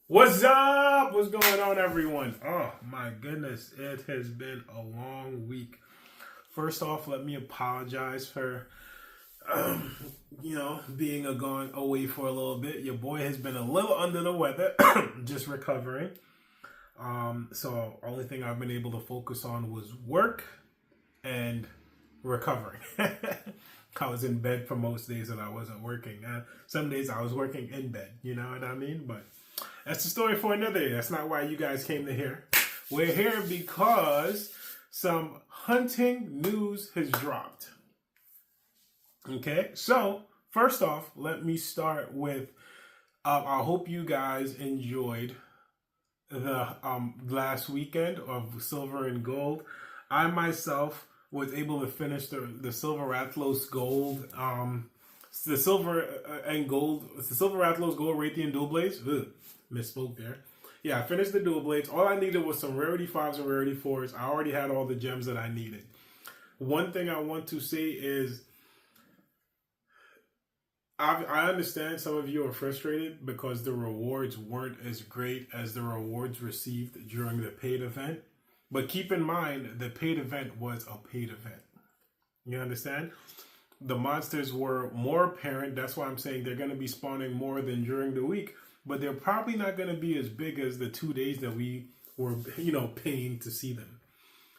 What's up? What's going on, everyone? Oh my goodness, it has been a long week. First off, let me apologize for, being gone away for a little bit. Your boy has been a little under the weather, just recovering. So only thing I've been able to focus on was work and recovering. I was in bed for most days and I wasn't working. Some days I was working in bed, you know what I mean? But that's the story for another day. That's not why you guys came to here. We're here because some hunting news has dropped. Okay, so first off, let me start with I hope you guys enjoyed the last weekend of Silver and Gold. I myself was able to finish the Silver Rathalos Gold, the Silver and Gold, the Silver Rathalos Gold Raytheon Dual Blades. Ugh, misspoke there. Yeah, I finished the Dual Blades. All I needed was some Rarity 5s and Rarity 4s. I already had all the gems that I needed. One thing I want to say is I understand some of you are frustrated because the rewards weren't as great as the rewards received during the paid event. But keep in mind, the paid event was a paid event. You understand? The monsters were more apparent. That's why I'm saying they're going to be spawning more than during the week. But they're probably not going to be as big as the 2 days that we were, paying to see them.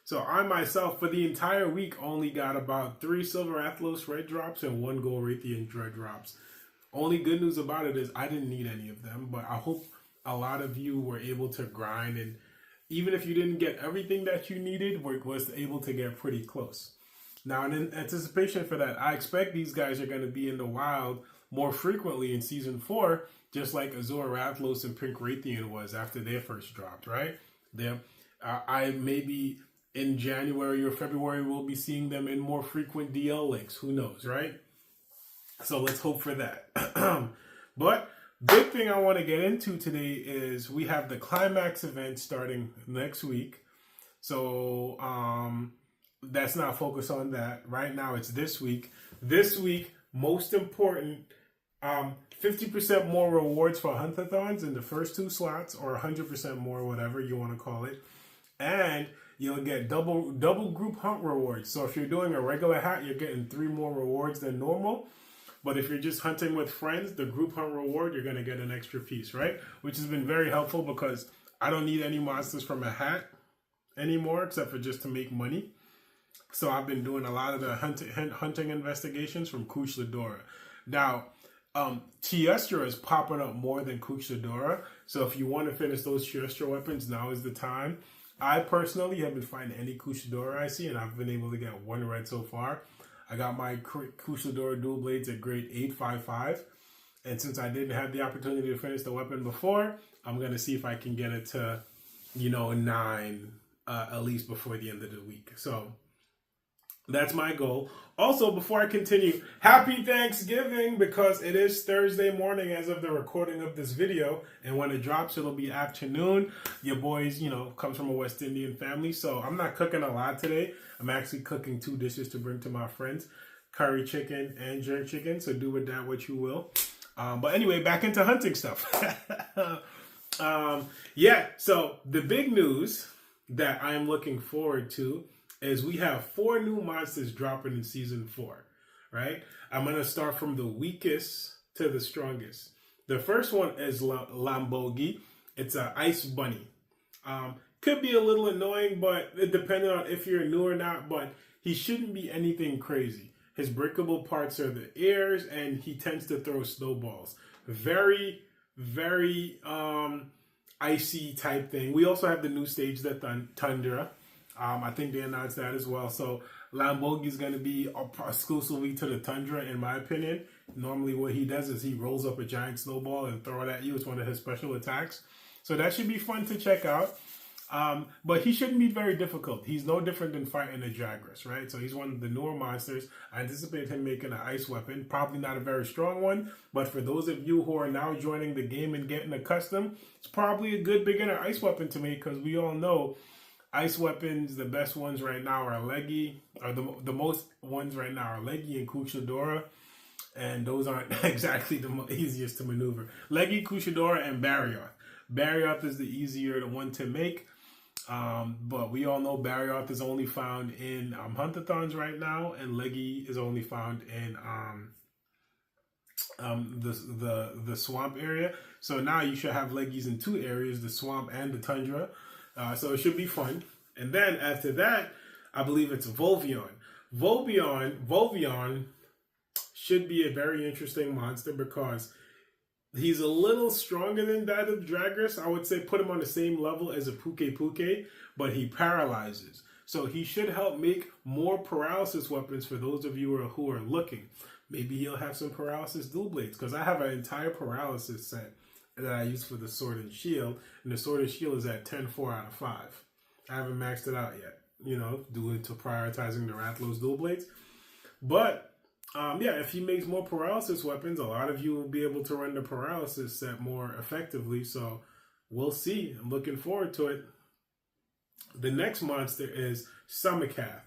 So I myself, for the entire week, only got about 3 Silver Athlos red drops and 1 Gold Raytheon red drops. Only good news about it is I didn't need any of them, but I hope a lot of you were able to grind, and even if you didn't get everything that you needed, was able to get pretty close. Now, in anticipation for that, I expect these guys are going to be in the wild more frequently in Season 4, just like Azure Rathalos and Pink Raytheon was after their first dropped, right? I maybe in January or February, we'll be seeing them in more frequent DL links. Who knows, right? So let's hope for that. But big thing I want to get into today is we have the Climax event starting next week. So that's not focused on that. Right now it's this week. This week, most important, 50% more rewards for Huntathons in the first 2 slots, or 100% more, whatever you want to call it. And you'll get double group hunt rewards. So if you're doing a regular hat, you're getting 3 more rewards than normal. But if you're just hunting with friends, the group hunt reward, you're going to get an extra piece, right? Which has been very helpful because I don't need any monsters from a hat anymore except for just to make money. So I've been doing a lot of the hunting investigations from Kush Ladora. Now, Chiestra is popping up more than Kush Ladora. So if you want to finish those Chiestra weapons, now is the time. I personally haven't finding any Kush Ladora I see, and I've been able to get 1 red so far. I got my Kush Ladora Dual Blades at grade 855. And since I didn't have the opportunity to finish the weapon before, I'm going to see if I can get it to, 9 at least before the end of the week. So that's my goal. Also, before I continue, happy Thanksgiving, because it is Thursday morning as of the recording of this video. And when it drops, it'll be afternoon. Your boys, comes from a West Indian family. So I'm not cooking a lot today. I'm actually cooking 2 dishes to bring to my friends. Curry chicken and jerk chicken. So do with that what you will. But anyway, back into hunting stuff. So the big news that I'm looking forward to is we have 4 new monsters dropping in Season 4, right? I'm going to start from the weakest to the strongest. The first one is Lambogi. It's an ice bunny. Could be a little annoying, but it depends on if you're new or not, but he shouldn't be anything crazy. His breakable parts are the ears, and he tends to throw snowballs. Very, very icy type thing. We also have the new stage, the Tundra. I think they announced that as well. So Lambogi is going to be exclusively to the Tundra, in my opinion. Normally what he does is he rolls up a giant snowball and throw it at you. It's one of his special attacks. So that should be fun to check out. But he shouldn't be very difficult. He's no different than fighting a Jagras, right? So he's one of the newer monsters. I anticipate him making an ice weapon. Probably not a very strong one, but for those of you who are now joining the game and getting accustomed, it's probably a good beginner ice weapon to make, because we all know ice weapons, the best ones right now are Leggy, or the most ones right now are Leggy and Kush Ladora. and those aren't exactly the easiest to maneuver. Leggy, Kushidora, and Barrioth. Barrioth is the easier one to make, but we all know Barrioth is only found in Huntathons right now, and Leggy is only found in the swamp area. So now you should have Leggies in two areas, the swamp and the tundra. So it should be fun. And then after that, I believe it's Volvion. Volvion should be a very interesting monster because he's a little stronger than that of Dragras. I would say put him on the same level as a Puke, but he paralyzes. So he should help make more paralysis weapons for those of you who are looking. Maybe he'll have some paralysis dual blades, because I have an entire paralysis set that I use for the sword and shield, and the sword and shield is at 10-4 out of 5. I haven't maxed it out yet, due to prioritizing the Rathalos dual blades. But if he makes more paralysis weapons, a lot of you will be able to run the paralysis set more effectively. So we'll see. I'm looking forward to it. The next monster is Summercath.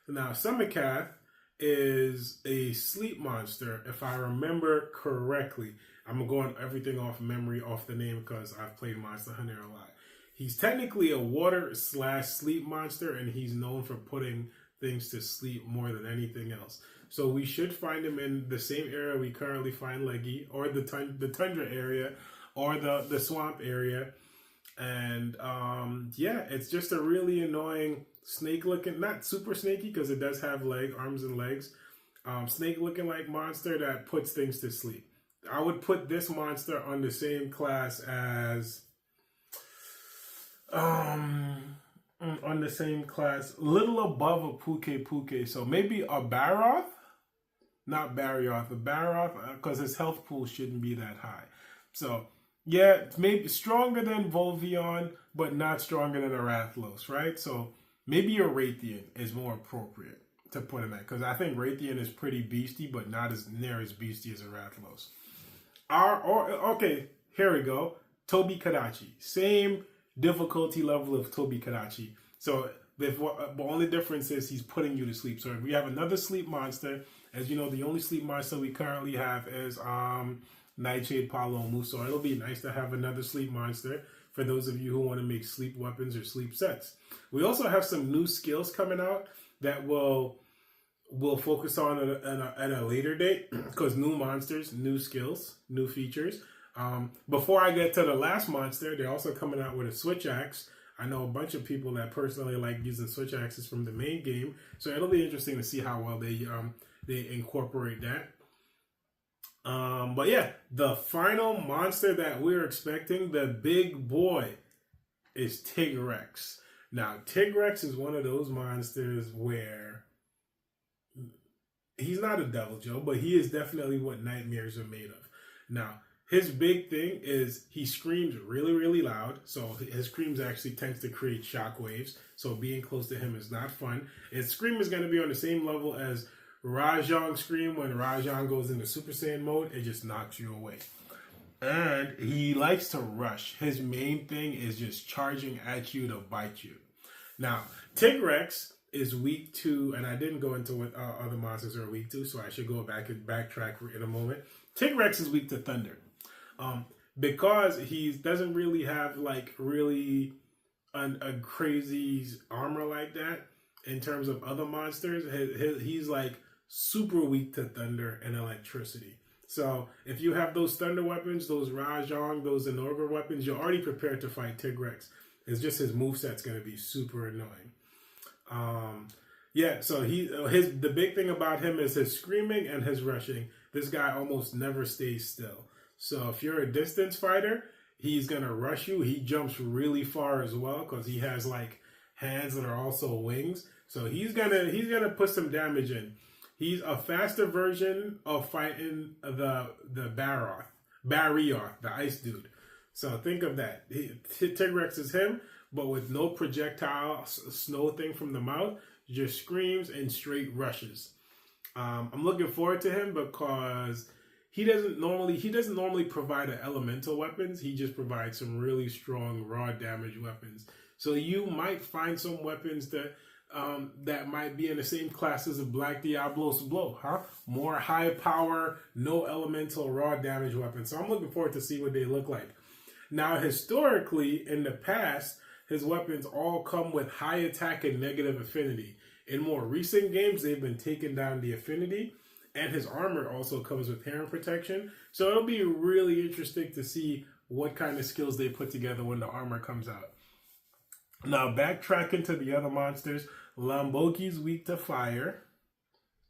Now, Summercath is a sleep monster, if I remember correctly. I'm going everything off memory, off the name, because I've played Monster Hunter a lot. He's technically a water/sleep monster, and he's known for putting things to sleep more than anything else. So we should find him in the same area we currently find Leggy, or the tundra area, or the swamp area. And it's just a really annoying snake looking, not super snaky because it does have arms and legs, snake looking like monster that puts things to sleep. I would put this monster on the same class as little above a Puke, so maybe a Barroth. Not Barrioth, but Barroth, because his health pool shouldn't be that high. So yeah, maybe stronger than Volvion, but not stronger than a Rathalos, right? So maybe a Raytheon is more appropriate to put in that, because I think Raytheon is pretty beasty, but not as near as beasty as a Rathalos. Okay, here we go. Tobi-Kadachi. Same difficulty level of Tobi-Kadachi. So the only difference is he's putting you to sleep. So if we have another sleep monster, as you know, the only sleep monster we currently have is Nightshade Palomu. So it'll be nice to have another sleep monster for those of you who want to make sleep weapons or sleep sets. We also have some new skills coming out that we'll focus on at a later date, because new monsters, new skills, new features. Before I get to the last monster, they're also coming out with a switch axe. I know a bunch of people that personally like using switch axes from the main game, so it'll be interesting to see how well they incorporate that. But yeah, the final monster that we're expecting, the big boy, is Tigrex. Now, Tigrex is one of those monsters where he's not a Devil Joe, but he is definitely what nightmares are made of. Now, his big thing is he screams really, really loud. So his screams actually tends to create shock waves. So being close to him is not fun. His scream is going to be on the same level as Rajang's scream. When Rajang goes into Super Saiyan mode, it just knocks you away. And he likes to rush. His main thing is just charging at you to bite you. Now, Tigrex is weak to, and I didn't go into what other monsters are weak to, so I should go back and backtrack in a moment. Tigrex is weak to thunder. Because he doesn't really have really a crazy armor like that in terms of other monsters. He's like super weak to thunder and electricity. So if you have those thunder weapons, those Rajang, those Zenogre weapons, you're already prepared to fight Tigrex. It's just his moveset's going to be super annoying. So the big thing about him is his screaming and his rushing. This guy almost never stays still. So if you're a distance fighter, he's going to rush you. He jumps really far as well because he has hands that are also wings. So he's gonna put some damage in. He's a faster version of fighting the Barrioth, the ice dude. So think of that. Tigrex is him, but with no projectile snow thing from the mouth, just screams and straight rushes. I'm looking forward to him because he doesn't normally provide elemental weapons. He just provides some really strong raw damage weapons. So you might find some weapons that that might be in the same class as a Black Diablo's Blow, huh? More high power, no elemental raw damage weapons. So I'm looking forward to see what they look like. Now, historically, in the past, his weapons all come with high attack and negative affinity. In more recent games, they've been taking down the affinity, and his armor also comes with Heron protection. So it'll be really interesting to see what kind of skills they put together when the armor comes out. Now, backtracking to the other monsters, Lamboki's weak to fire.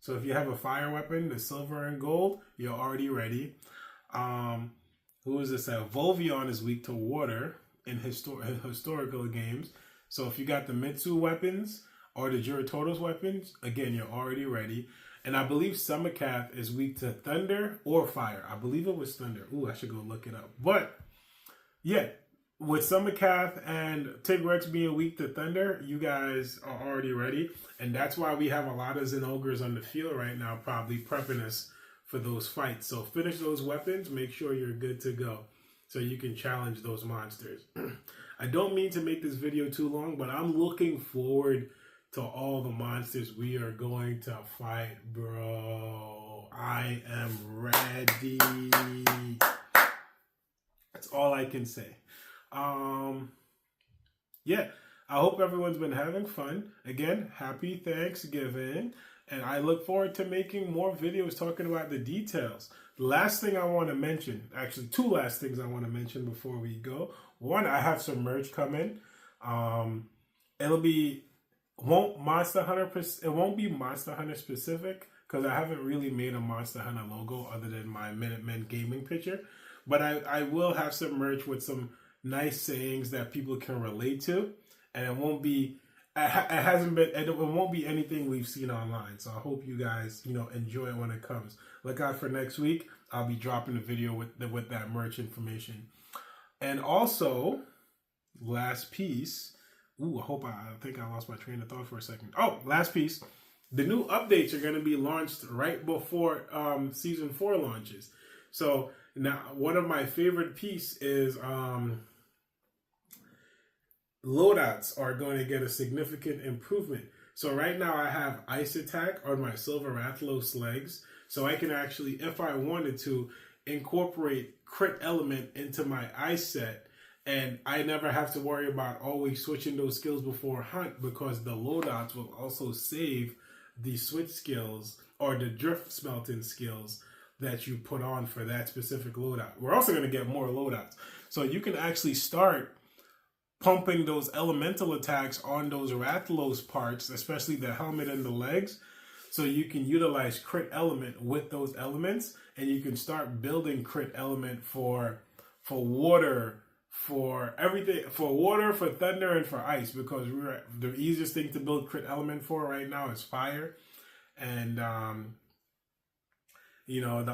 So if you have a fire weapon, the silver and gold, you're already ready. Who is this? Volvion is weak to water in historical games. So if you got the Mitsu weapons or the Juratoto's weapons, again, you're already ready. And I believe Summercath is weak to thunder or fire. I believe it was thunder. Ooh, I should go look it up. But yeah, with Summercath and Tigrex being weak to thunder, you guys are already ready. And that's why we have a lot of Zenogres on the field right now, probably prepping us for those fights. So finish those weapons, make sure you're good to go so you can challenge those monsters. I don't mean to make this video too long, but I'm looking forward to all the monsters we are going to fight, bro. I am ready. That's all I can say. Yeah, I hope everyone's been having fun. Again, happy Thanksgiving. And I look forward to making more videos talking about the details. The last thing I want to mention, actually two last things I want to mention before we go. One, I have some merch coming. It'll be, it won't be Monster Hunter specific because I haven't really made a Monster Hunter logo other than my Minutemen gaming picture. But I will have some merch with some nice sayings that people can relate to. And it won't be, it won't be anything we've seen online. So I hope you guys, enjoy it when it comes. Look out for next week. I'll be dropping a video with that merch information. And also, last piece. Ooh, I think I lost my train of thought for a second. Oh, last piece. The new updates are going to be launched right before Season 4 launches. So now, one of my favorite pieces is loadouts are going to get a significant improvement. So right now I have Ice Attack on my Silver Rathalos legs. So I can actually, if I wanted to, incorporate Crit Element into my Ice set. And I never have to worry about always switching those skills before Hunt because the loadouts will also save the switch skills or the Drift Smelting skills that you put on for that specific loadout. We're also going to get more loadouts. So you can actually start pumping those elemental attacks on those Rathalos parts, especially the helmet and the legs, so you can utilize Crit Element with those elements, and you can start building Crit Element for water, for everything, for water, for thunder, and for ice, because the easiest thing to build Crit Element for right now is fire, and the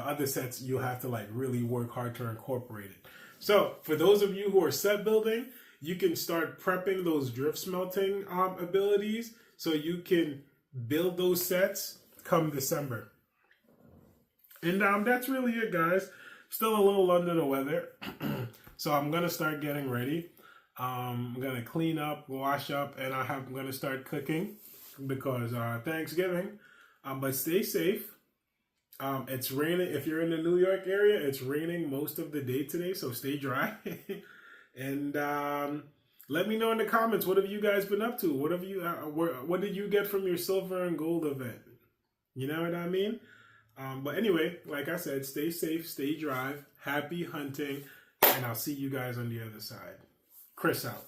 other sets you have to really work hard to incorporate it. So for those of you who are set building, you can start prepping those Drift Smelting abilities so you can build those sets come December. And that's really it, guys. Still a little under the weather. So I'm going to start getting ready. I'm going to clean up, wash up, and I'm going to start cooking because Thanksgiving. But stay safe. It's raining. If you're in the New York area, it's raining most of the day today, so stay dry. And let me know in the comments, what have you guys been up to? What did you get from your silver and gold event? You know what I mean? But anyway, like I said, stay safe, stay dry, happy hunting, and I'll see you guys on the other side. Chris out.